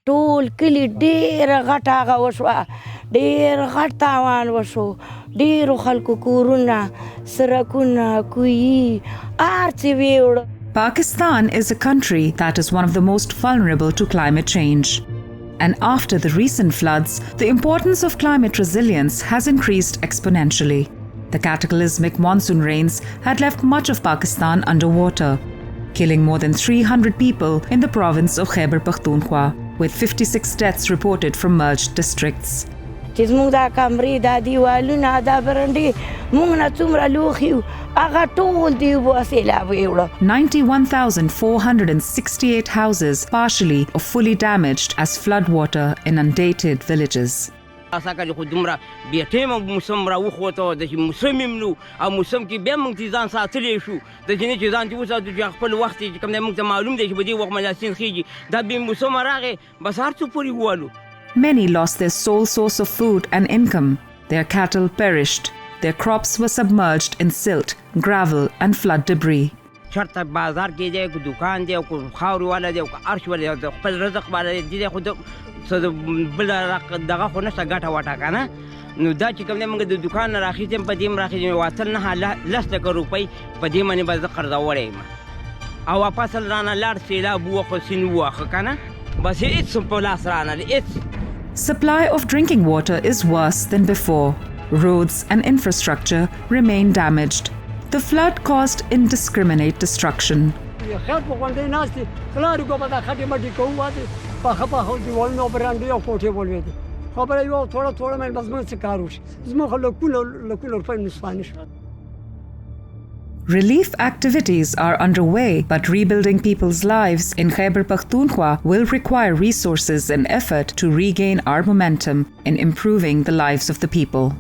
ټول کلی ډېره غټه هغه وشوه، ډېر غټ تاوان وشو، ډېرو خلکو کورونه، سړکونه، کوهي هر څه ویوړه. Pakistan is a country that is one of the most vulnerable to climate change. And after the recent floods, the importance of climate resilience has increased exponentially. The cataclysmic monsoon rains had left much of Pakistan underwater, killing more than 300 people in the province of Khyber Pakhtunkhwa, with 56 deaths reported from merged districts. چې زموږ دا کمرې، دا دیوالونه، دا برنډې موږ نه څومره لوښي وو، هغه ټول د اوبو سیلاب ویوړه. 91,468 houses partially or fully damaged as floodwater inundated villages. اساکه خو دومره بې ټیمه موسم راوخوته د چې موسم یې ملو او موسم کې بیا موږ ځان ساتلی شو د چې نه چې ځان چې وساتو چې خپل وخت چې کوم دی موږ ته معلوم دی چې په دې وخت ملاسین خیږي دا بې موسمه راغی بس هر څه پورې ووالو. Many lost their sole source of food and income. Their cattle perished. Their crops were submerged in silt, gravel and flood debris. چرته بازار کې دی که دکان دی او که خاورې والا دی او که هر څه والا دی خپل رزق والا دی دی خو بله دغه خو نشته ګټه وټه که نه نو دا چې کوم دی موږ د دکان نه راخیستیم په دې هم راخیستیم واته نه لس لکه روپۍ په دې باندې به زه قرضولی یم او واپس رانه لاړ سیلاب ووخه سیند ووخه که نه بس هېڅ په لاس رانه هېڅ. Supply of drinking water is worse than before. Roads and infrastructure remain damaged. The flood caused indiscriminate destruction. Relief activities are underway, but rebuilding people's lives in Khyber Pakhtunkhwa will require resources and effort to regain our momentum in improving the lives of the people.